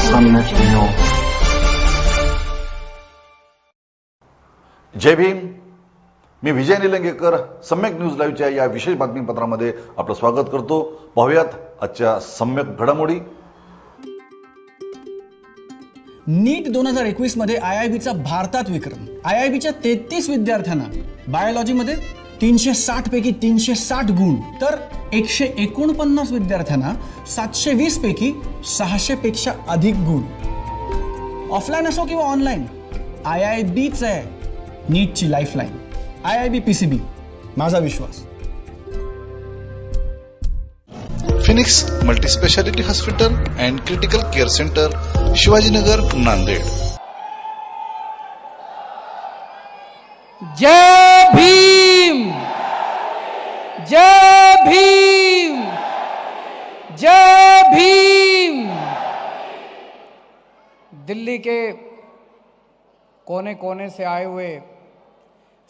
सम्यक न्यूज. जय भीम. मी विजय निलंगेकर. सम्यक न्यूज लाईव्हच्या या विशेष बातमीपत्रामध्ये आपलं स्वागत करतो. पाहूयात आजच्या सम्यक घडामोडी. नीट 2021 मध्ये IIBचा भारतात विक्रम. IIBच्या 33 विद्यार्थ्यांना बायोलॉजीमध्ये 360 पैकी 360 गुण, तर 149 विद्यार्थ्यांना 720 पैकी 600 पेक्षा अधिक गुण. ऑफलाईन असो किंवा ऑनलाईन, IIBच आहे नीटची लाईफलाईन. IIB PCB, माझा विश्वास. Phoenix multispeciality hospital and critical care centre, Shivajinagar, Nanded. जय भीम, जय भीम, जय भीम. दिल्ली के कोने कोने से आए हुए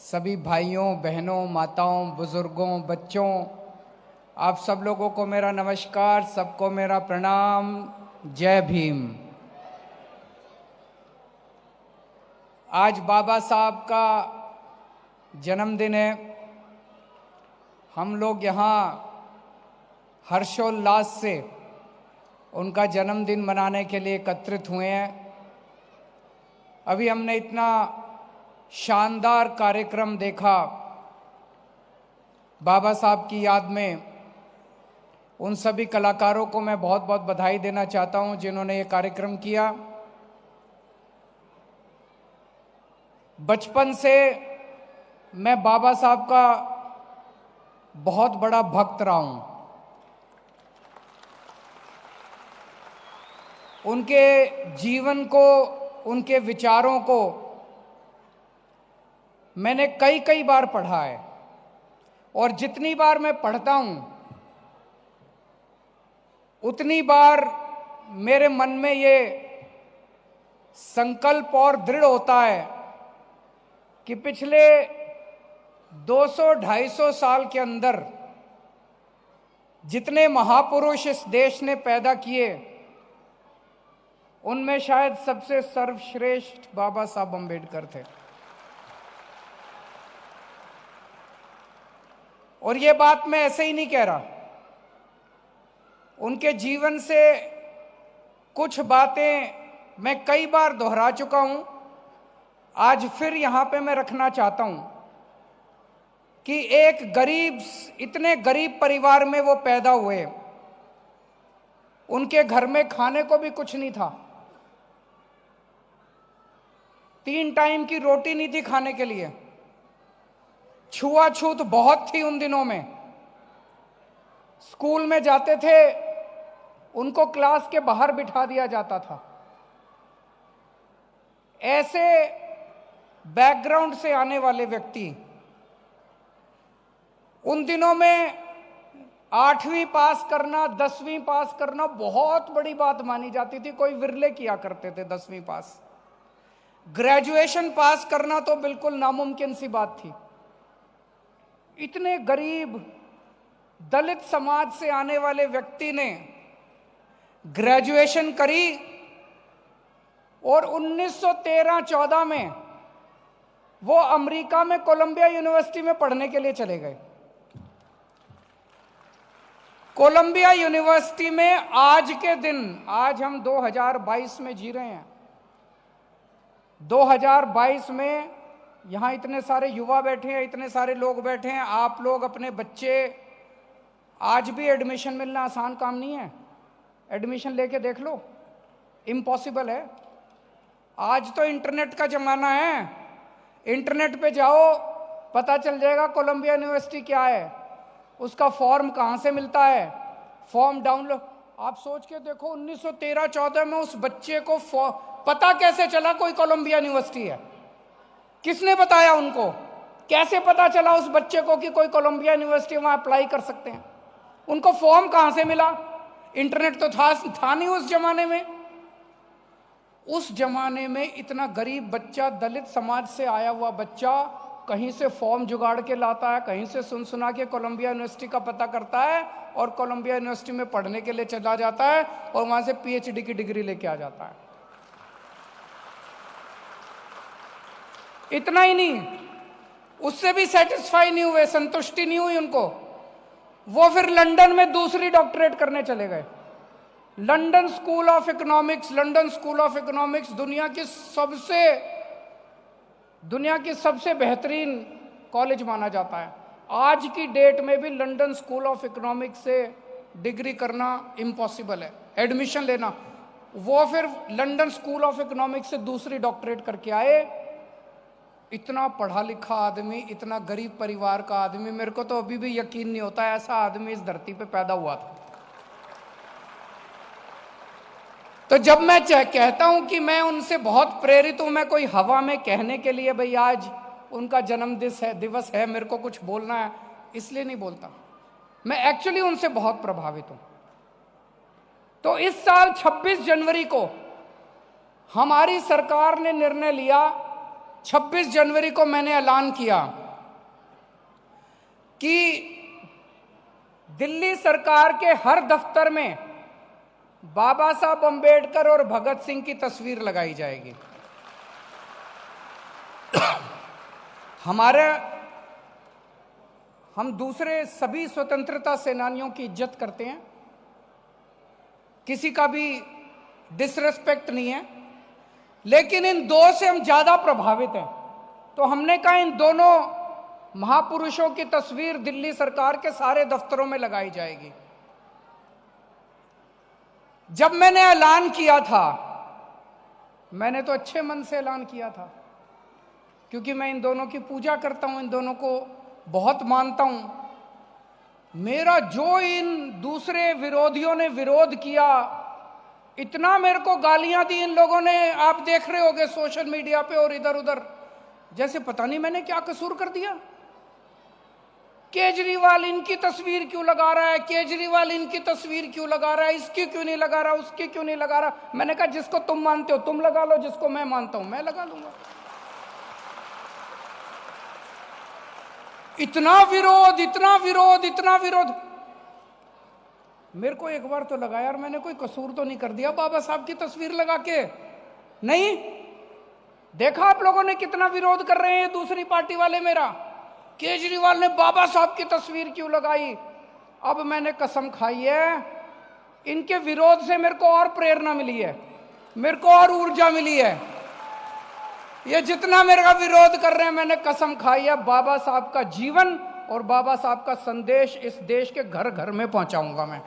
सभी भाइयों, बहनों, माताओं, बुजुर्गों, बच्चों, आप सब लोगों को मेरा नमस्कार, सबको मेरा प्रणाम. जय भीम. आज बाबा साहब का जन्मदिन है. हम लोग यहाँ हर्षोल्लास से उनका जन्मदिन मनाने के लिए एकत्रित हुए हैं. अभी हमने इतना शानदार कार्यक्रम देखा बाबा साहब की याद में. उन सभी कलाकारों को मैं बहुत बहुत बधाई देना चाहता हूं जिन्होंने ये कार्यक्रम किया. बचपन से मैं बाबा साहब का बहुत बड़ा भक्त रहा हूं. उनके जीवन को, उनके विचारों को मैंने कई कई बार पढ़ा है, और जितनी बार मैं पढ़ता हूं उतनी बार मेरे मन में ये संकल्प और दृढ़ होता है कि पिछले 200-250 साल के अंदर जितने महापुरुष इस देश ने पैदा किए, उनमें शायद सबसे सर्वश्रेष्ठ बाबा साहब अम्बेडकर थे. और ये बात मैं ऐसे ही नहीं कह रहा. उनके जीवन से कुछ बातें मैं कई बार दोहरा चुका हूं. आज फिर यहां पे मैं रखना चाहता हूं कि एक गरीब, इतने गरीब परिवार में वो पैदा हुए. उनके घर में खाने को भी कुछ नहीं था. 3 टाइम की रोटी नहीं थी खाने के लिए. छुआछूत बहुत थी उन दिनों में. स्कूल में जाते थे, उनको क्लास के बाहर बिठा दिया जाता था. ऐसे बैकग्राउंड से आने वाले व्यक्ति उन दिनों में 8वीं पास करना, 10वीं पास करना बहुत बड़ी बात मानी जाती थी. कोई विरले किया करते थे 10वीं पास. ग्रेजुएशन पास करना तो बिल्कुल नामुमकिन सी बात थी. इतने गरीब दलित समाज से आने वाले व्यक्ति ने ग्रेजुएशन करी और 1913-14 में वो अमेरिका में कोलंबिया यूनिवर्सिटी में पढ़ने के लिए चले गए. कोलंबिया यूनिवर्सिटी में आज के दिन, आज हम 2022 में जी रहे हैं, 2022 में यहां इतने सारे युवा बैठे हैं, इतने सारे लोग बैठे हैं. आप लोग अपने बच्चे, आज भी एडमिशन मिलना आसान काम नहीं है. एडमिशन लेके देख लो, इम्पॉसिबल है. आज तो इंटरनेट का जमाना है. इंटरनेट पे जाओ, पता चल जाएगा कोलंबिया यूनिवर्सिटी क्या है, उसका फॉर्म कहां से मिलता है, फॉर्म डाउनलोड. आप सोच के देखो 1913-14 में उस बच्चे को पता कैसे चला कोई कोलंबिया यूनिवर्सिटी है? किसने बताया उनको? कैसे पता चला उस बच्चे को कि कोई कोलंबिया यूनिवर्सिटी वहां अप्लाई कर सकते हैं? उनको फॉर्म कहां से मिला? इंटरनेट तो था नहीं उस जमाने में. उस जमाने में इतना गरीब बच्चा, दलित समाज से आया हुआ बच्चा कहीं से फॉर्म जुगाड़ के लाता है, कहीं से सुना के कोलंबिया यूनिवर्सिटी का पता करता है और कोलंबिया यूनिवर्सिटी में पढ़ने के लिए चला जाता है और वहां से पीएचडी की डिग्री लेके आ जाता है। इतना ही नहीं, उससे भी सेटिस्फाई नहीं हुए, संतुष्टि नहीं हुई उनको, वो फिर लंदन में दूसरी डॉक्टरेट करने चले गए। London school of economics, London school of economics दुनिया की सबसे बेहतरीन कॉलेज माना जाता है। आज की डेट में भी लंदन स्कूल ऑफ इकोनॉमिक्स से डिग्री करना इम्पॉसिबल है, एडमिशन लेना। वो फिर लंदन स्कूल ऑफ इकोनॉमिक्स से दूसरी डॉक्टरेट करके आए। इतना पढ़ा लिखा आदमी, इतना गरीब परिवार का आदमी, मेरे को तो अभी भी यकीन नहीं होता ऐसा आदमी इस धरती पे पैदा हुआ था। तो जब मैं कहता हूं कि मैं उनसे बहुत प्रेरित हूं, मैं कोई हवा में कहने के लिए भाई आज उनका जन्म दिवस है मेरे को कुछ बोलना है इसलिए नहीं बोलता, मैं एक्चुअली उनसे बहुत प्रभावित हूं। तो इस साल 26 जनवरी को हमारी सरकार ने निर्णय लिया, 26 जनवरी को मैंने ऐलान किया कि दिल्ली सरकार के हर दफ्तर में बाबा साहब अंबेडकर और भगत सिंह की तस्वीर लगाई जाएगी। हम दूसरे सभी स्वतंत्रता सेनानियों की इज्जत करते हैं, किसी का भी डिसरेस्पेक्ट नहीं है, लेकिन इन दो से हम ज्यादा प्रभावित हैं। तो हमने कहा इन दोनों महापुरुषों की तस्वीर दिल्ली सरकार के सारे दफ्तरों में लगाई जाएगी। जब मैंने ऐलान किया था, मैंने तो अच्छे मन से ऐलान किया था, क्योंकि मैं इन दोनों की पूजा करता हूं, इन दोनों को बहुत मानता हूं। मेरा जो इन दूसरे विरोधियों ने विरोध किया, इतना मेरे को गालियां दी इन लोगों ने, आप देख रहे होंगे सोशल मीडिया पे और इधर उधर, जैसे पता नहीं मैंने क्या कसूर कर दिया। केजरीवाल इनकी तस्वीर क्यों लगा रहा है, केजरीवाल इनकी तस्वीर क्यों लगा रहा है, इसकी क्यों नहीं लगा रहा, उसकी क्यों नहीं लगा रहा। मैंने कहा जिसको तुम मानते हो तुम लगा लो, जिसको मैं मानता हूं मैं लगा लूंगा। इतना विरोध, इतना विरोध, इतना विरोध। मेरे को एक बार तो लगा यार मैंने कोई कसूर तो नहीं कर दिया बाबा साहब की तस्वीर लगा के। नहीं, देखा आप लोगों ने कितना विरोध कर रहे हैं दूसरी पार्टी वाले मेरा, केजरीवाल ने बाबा साहब की तस्वीर क्यों लगाई। अब मैंने कसम खाई है, इनके विरोध से मेरे को और प्रेरणा मिली है, मेरे को और ऊर्जा मिली है। ये जितना मेरा विरोध कर रहे हैं, मैंने कसम खाई है बाबा साहब का जीवन और बाबा साहब का संदेश इस देश के घर घर में पहुंचाऊंगा मैं।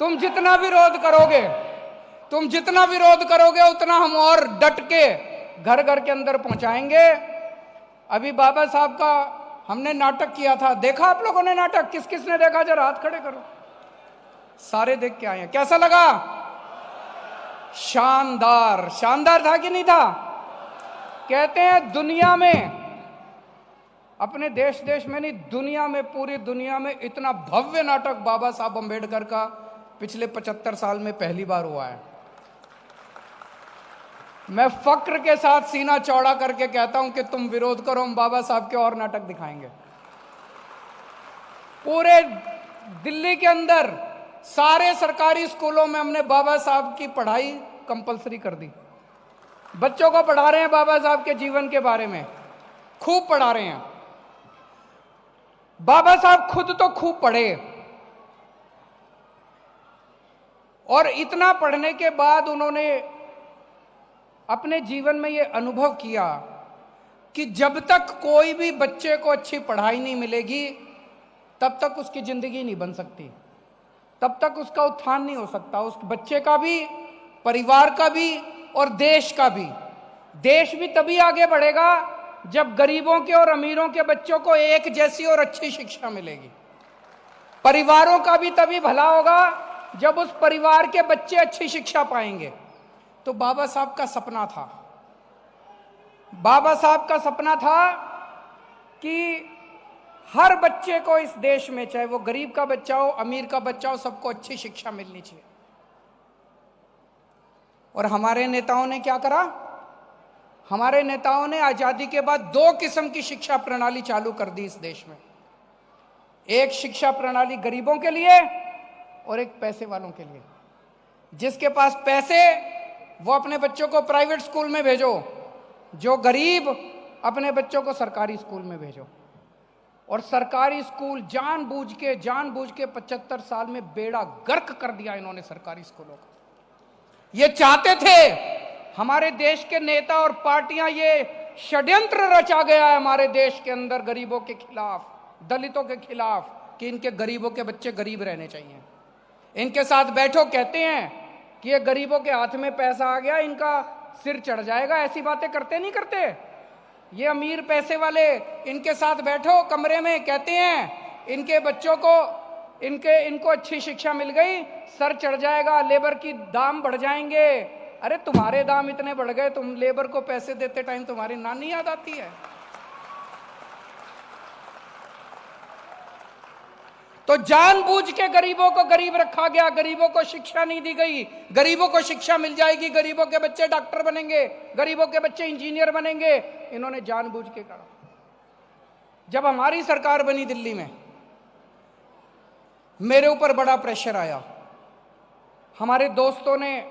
तुम जितना विरोध करोगे उतना हम और डट के घर घर के अंदर पहुंचाएंगे। अभी बाबा साहब का हमने नाटक किया था, देखा आप लोगों ने नाटक? किस किस ने देखा जरा हाथ खड़े करो। सारे देख के आए हैं, कैसा लगा? शानदार, शानदार था कि नहीं था? कहते हैं दुनिया में, अपने देश में नहीं, दुनिया में, पूरी दुनिया में इतना भव्य नाटक बाबा साहब अंबेडकर का पिछले 75 साल में पहली बार हुआ है। मैं फक्र के साथ सीना चौड़ा करके कहता हूं कि तुम विरोध करो, हम बाबा साहब के और नाटक दिखाएंगे। पूरे दिल्ली के अंदर सारे सरकारी स्कूलों में हमने बाबा साहब की पढ़ाई कंपलसरी कर दी। बच्चों को पढ़ा रहे हैं बाबा साहब के जीवन के बारे में, खूब पढ़ा रहे हैं। बाबा साहब खुद तो खूब पढ़े, और इतना पढ़ने के बाद उन्होंने अपने जीवन में यह अनुभव किया कि जब तक कोई भी बच्चे को अच्छी पढ़ाई नहीं मिलेगी तब तक उसकी जिंदगी नहीं बन सकती, तब तक उसका उत्थान नहीं हो सकता, उस बच्चे का भी, परिवार का भी और देश का भी। देश भी तभी आगे बढ़ेगा जब गरीबों के और अमीरों के बच्चों को एक जैसी और अच्छी शिक्षा मिलेगी। परिवारों का भी तभी भला होगा जब उस परिवार के बच्चे अच्छी शिक्षा पाएंगे। तो बाबा साहब का सपना था, बाबा साहब का सपना था कि हर बच्चे को इस देश में, चाहे वो गरीब का बच्चा हो, अमीर का बच्चा हो, सबको अच्छी शिक्षा मिलनी चाहिए। और हमारे नेताओं ने क्या करा? हमारे नेताओं ने आजादी के बाद दो किस्म की शिक्षा प्रणाली चालू कर दी इस देश में। एक शिक्षा प्रणाली गरीबों के लिए और एक पैसे वालों के लिए। जिसके पास पैसे वो अपने बच्चों को प्राइवेट स्कूल में भेजो, जो गरीब अपने बच्चों को सरकारी स्कूल में भेजो। और सरकारी स्कूल जानबूझ के 75 साल में बेड़ा गर्क कर दिया इन्होंने सरकारी स्कूलों का। ये चाहते थे, हमारे देश के नेता और पार्टियां, ये षड्यंत्र रचा गया है हमारे देश के अंदर गरीबों के खिलाफ, दलितों के खिलाफ, कि इनके गरीबों के बच्चे गरीब रहने चाहिए। इनके साथ बैठो, कहते हैं कि ये गरीबों के हाथ में पैसा आ गया, इनका सिर चढ़ जाएगा। ऐसी बातें करते नहीं करते ये अमीर पैसे वाले। इनके साथ बैठो कमरे में, कहते हैं इनके बच्चों को इनको अच्छी शिक्षा मिल गई, सर चढ़ जाएगा, लेबर की दाम बढ़ जाएंगे। अरे तुम्हारे दाम इतने बढ़ गए, तुम लेबर को पैसे देते टाइम तुम्हारी नानी याद आती है। तो जानबूझ के गरीबों को गरीब रखा गया, गरीबों को शिक्षा नहीं दी गई। गरीबों को शिक्षा मिल जाएगी, गरीबों के बच्चे डॉक्टर बनेंगे, गरीबों के बच्चे इंजीनियर बनेंगे, इन्होंने जानबूझ के करा। जब हमारी सरकार बनी दिल्ली में, मेरे ऊपर बड़ा प्रेशर आया। हमारे दोस्तों ने,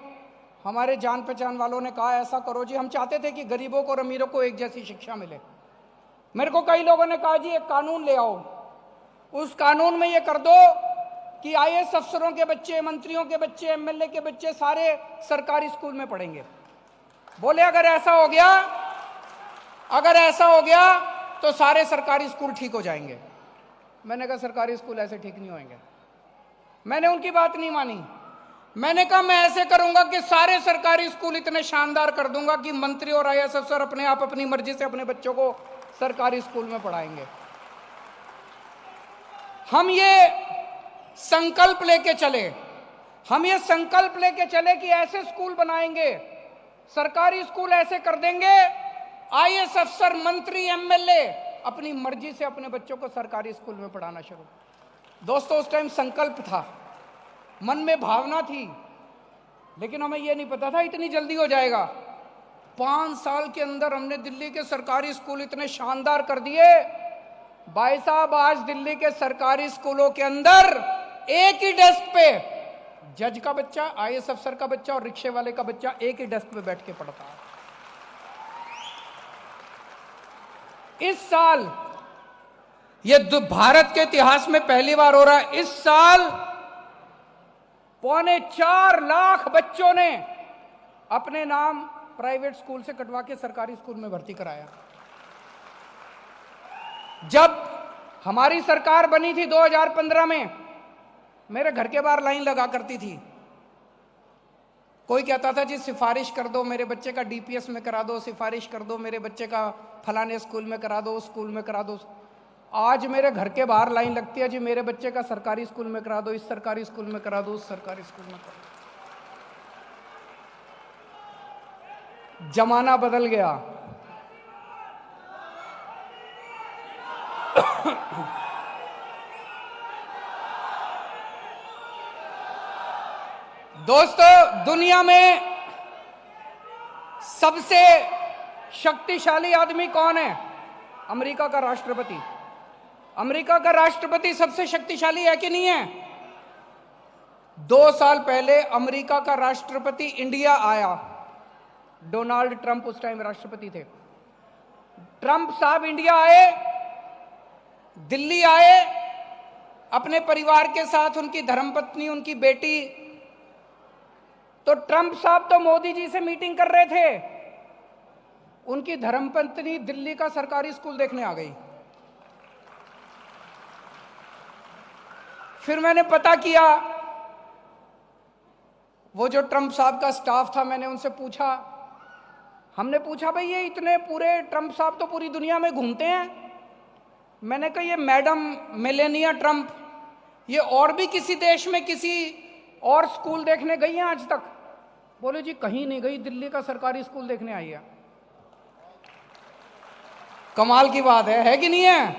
हमारे जान पहचान वालों ने कहा ऐसा करो जी, हम चाहते थे कि गरीबों को और अमीरों को एक जैसी शिक्षा मिले। मेरे को कई लोगों ने कहा जी एक कानून ले आओ, उस कानून में ये कर दो कि आईएएस अफसरों के बच्चे, मंत्रियों के बच्चे, एमएलए के बच्चे सारे सरकारी स्कूल में पढ़ेंगे। बोले अगर ऐसा हो गया तो सारे सरकारी स्कूल ठीक हो जाएंगे। मैंने कहा सरकारी स्कूल ऐसे ठीक नहीं होंगे। मैंने उनकी बात नहीं मानी। मैंने कहा मैं ऐसे करूंगा कि सारे सरकारी स्कूल इतने शानदार कर दूंगा कि मंत्री और आईएएस अफसर अपने आप अपनी मर्जी से अपने बच्चों को सरकारी स्कूल में पढ़ाएंगे। हम ये संकल्प लेके चले कि ऐसे स्कूल बनाएंगे, सरकारी स्कूल ऐसे कर देंगे, आईएएस अफसर, मंत्री, एमएलए अपनी मर्जी से अपने बच्चों को सरकारी स्कूल में पढ़ाना शुरू। दोस्तों उस टाइम संकल्प था, मन में भावना थी, लेकिन हमें यह नहीं पता था इतनी जल्दी हो जाएगा। 5 साल के अंदर हमने दिल्ली के सरकारी स्कूल इतने शानदार कर दिए। भाई साहब आज दिल्ली के सरकारी स्कूलों के अंदर एक ही डेस्क पे जज का बच्चा, आईएएस अफसर का बच्चा और रिक्शे वाले का बच्चा एक ही डेस्क पे बैठ के पढ़ता है। इस साल ये भारत के इतिहास में पहली बार हो रहा है। इस साल 4.25 लाख बच्चों ने अपने नाम प्राइवेट स्कूल से कटवा के सरकारी स्कूल में भर्ती कराया। जब हमारी सरकार बनी थी 2015 में, मेरे घर के बाहर लाइन लगा करती थी। कोई कहता था जी सिफारिश कर दो, मेरे बच्चे का डीपीएस में करा दो, सिफारिश कर दो, मेरे बच्चे का फलाने स्कूल में करा दो, स्कूल में करा दो। आज मेरे घर के बाहर लाइन लगती है जी मेरे बच्चे का सरकारी स्कूल में करा दो, इस सरकारी स्कूल में करा दो, उस सरकारी स्कूल में करा दो। जमाना बदल गया। दोस्तों दुनिया में सबसे शक्तिशाली आदमी कौन है? अमेरिका का राष्ट्रपति। अमेरिका का राष्ट्रपति सबसे शक्तिशाली है कि नहीं है? 2 साल पहले अमेरिका का राष्ट्रपति इंडिया आया। डोनाल्ड ट्रंप उस टाइम राष्ट्रपति थे। ट्रंप साहब इंडिया आए, दिल्ली आए अपने परिवार के साथ, उनकी धर्मपत्नी, उनकी बेटी। तो ट्रंप साहब तो मोदी जी से मीटिंग कर रहे थे, उनकी धर्मपत्नी दिल्ली का सरकारी स्कूल देखने आ गई। फिर मैंने पता किया, वो जो ट्रंप साहब का स्टाफ था, मैंने उनसे पूछा, हमने पूछा भाई ये इतने पूरे ट्रंप साहब तो पूरी दुनिया में घूमते हैं। मैंने कहा ये मैडम मेलेनिया ट्रंप ये और भी किसी देश में किसी और स्कूल देखने गई हैं आज तक? बोले जी कहीं नहीं गई, दिल्ली का सरकारी स्कूल देखने आई है। कमाल की बात है कि नहीं है?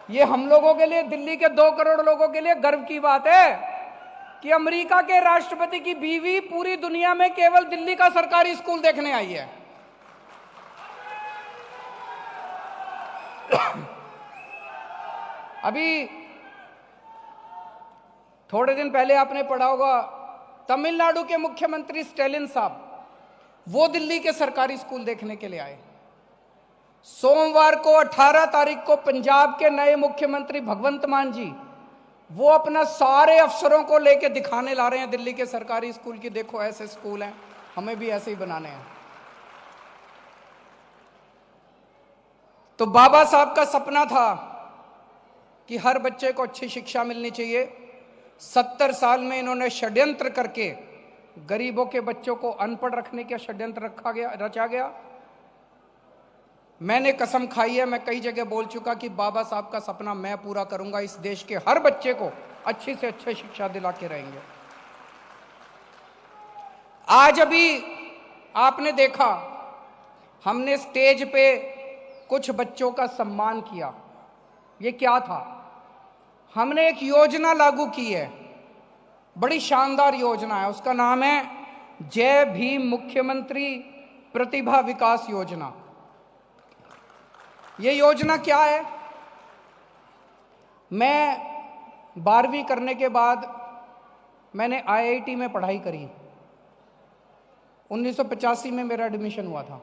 ये हम लोगों के लिए, दिल्ली के 2 करोड़ लोगों के लिए गर्व की बात है कि अमेरिका के राष्ट्रपति की बीवी पूरी दुनिया में केवल दिल्ली का सरकारी स्कूल देखने आई है। अभी थोड़े दिन पहले आपने पढ़ा होगा, तमिलनाडु के मुख्यमंत्री स्टैलिन साहब वो दिल्ली के सरकारी स्कूल देखने के लिए आए। सोमवार को 18 तारीख को पंजाब के नए मुख्यमंत्री भगवंत मान जी वो अपना सारे अफसरों को लेके दिखाने ला रहे हैं दिल्ली के सरकारी स्कूल की, देखो ऐसे स्कूल हैं, हमें भी ऐसे ही बनाने हैं। तो बाबा साहब का सपना था कि हर बच्चे को अच्छी शिक्षा मिलनी चाहिए। 70 साल में इन्होंने षड्यंत्र करके गरीबों के बच्चों को अनपढ़ रखने का षड्यंत्र रचा गया। मैंने कसम खाई है, मैं कई जगह बोल चुका कि बाबा साहब का सपना मैं पूरा करूंगा, इस देश के हर बच्चे को अच्छी से अच्छी शिक्षा दिला के रहेंगे। आज अभी आपने देखा, हमने स्टेज पे कुछ बच्चों का सम्मान किया। ये क्या था? हमने एक योजना लागू की है, बड़ी शानदार योजना है, उसका नाम है जय भीम मुख्यमंत्री प्रतिभा विकास योजना। ये योजना क्या है? मैं 12वीं करने के बाद मैंने IIT में पढ़ाई करी। 1985 में मेरा एडमिशन हुआ था।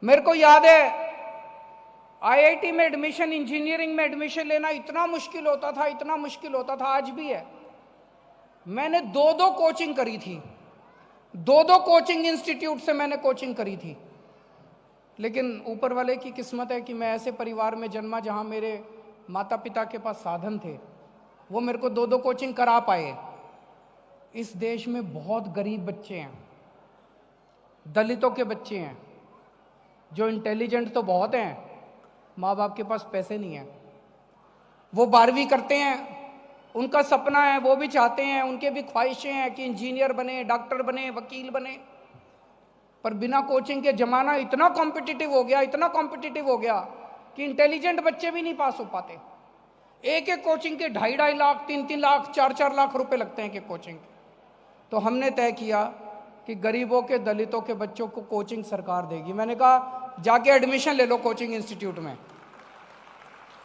मेरे को याद है IIT में एडमिशन, इंजीनियरिंग में एडमिशन लेना इतना मुश्किल होता था, इतना मुश्किल होता था, आज भी है। मैंने 2 कोचिंग करी थी, 2 कोचिंग इंस्टीट्यूट से मैंने कोचिंग करी थी। लेकिन ऊपर वाले की किस्मत है कि मैं ऐसे परिवार में जन्मा जहां मेरे माता पिता के पास साधन थे, वो मेरे को 2 कोचिंग करा पाए। इस देश में बहुत गरीब बच्चे हैं, दलितों के बच्चे हैं, जो इंटेलिजेंट तो बहुत हैं, माँ बाप के पास पैसे नहीं है। वो 12वीं करते हैं, उनका सपना है, वो भी चाहते हैं, उनके भी ख्वाहिशें हैं कि इंजीनियर बने, डॉक्टर बने, वकील बने, पर बिना कोचिंग के जमाना इतना कॉम्पिटिटिव हो गया, इतना कॉम्पिटिटिव हो गया कि इंटेलिजेंट बच्चे भी नहीं पास हो पाते। एक कोचिंग के 2.5 लाख, 3-3 लाख, 4-4 लाख रुपए लगते हैं कि कोचिंग के। तो हमने तय किया कि गरीबों के, दलितों के बच्चों को कोचिंग सरकार देगी। मैंने कहा जाके एडमिशन ले लो कोचिंग इंस्टीट्यूट में,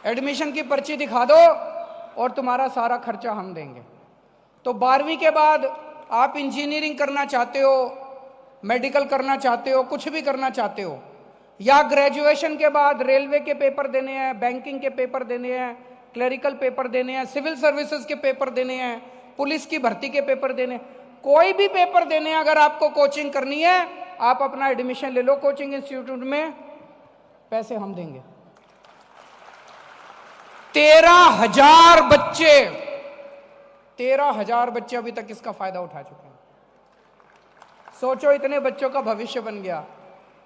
एडमिशन की पर्ची दिखा दो और तुम्हारा सारा खर्चा हम देंगे। तो 12वीं के बाद आप इंजीनियरिंग करना चाहते हो, मेडिकल करना चाहते हो, कुछ भी करना चाहते हो, या ग्रेजुएशन के बाद रेलवे के पेपर देने हैं, बैंकिंग के पेपर देने हैं, क्लरिकल पेपर देने हैं, सिविल सर्विसेज के पेपर देने हैं, पुलिस की भर्ती के पेपर देने हैं, कोई भी पेपर देने हैं, अगर आपको कोचिंग करनी है आप अपना एडमिशन ले लो कोचिंग इंस्टीट्यूट में, पैसे हम देंगे। 13,000 बच्चे अभी तक इसका फायदा उठा चुके हैं। सोचो, इतने बच्चों का भविष्य बन गया।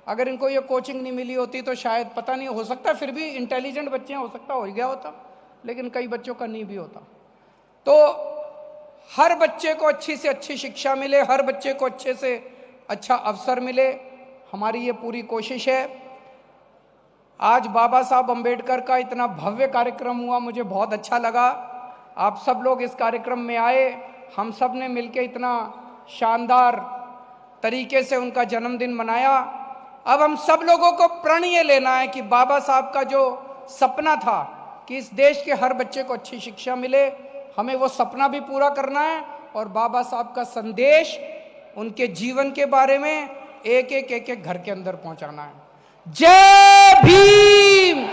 अगर इनको ये कोचिंग नहीं मिली होती तो शायद, पता नहीं, हो सकता फिर भी इंटेलिजेंट बच्चे हो सकता हो गया होता, लेकिन कई बच्चों का नहीं भी होता। तो हर बच्चे को अच्छी से अच्छी शिक्षा मिले, हर बच्चे को अच्छे से अच्छा अवसर मिले, हमारी ये पूरी कोशिश है। आज बाबा साहब अंबेडकर का इतना भव्य कार्यक्रम हुआ, मुझे बहुत अच्छा लगा। आप सब लोग इस कार्यक्रम में आए, हम सब ने मिलकर इतना शानदार तरीके से उनका जन्मदिन मनाया। अब हम सब लोगों को प्रण ये लेना है कि बाबा साहब का जो सपना था कि इस देश के हर बच्चे को अच्छी शिक्षा मिले, हमें वो सपना भी पूरा करना है और बाबा साहब का संदेश, उनके जीवन के बारे में एक एक घर के अंदर पहुंचाना है। जय भीम।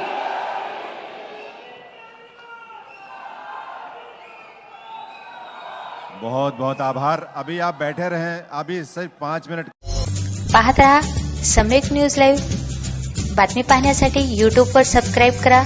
बहुत बहुत आभार। अभी आप बैठे रहें, अभी सिर्फ 5 मिनट। पाहत रहा सम्यक न्यूज लाईव्ह। बातमी पाहण्यासाठी यूट्यूबवर सबस्क्राईब करा,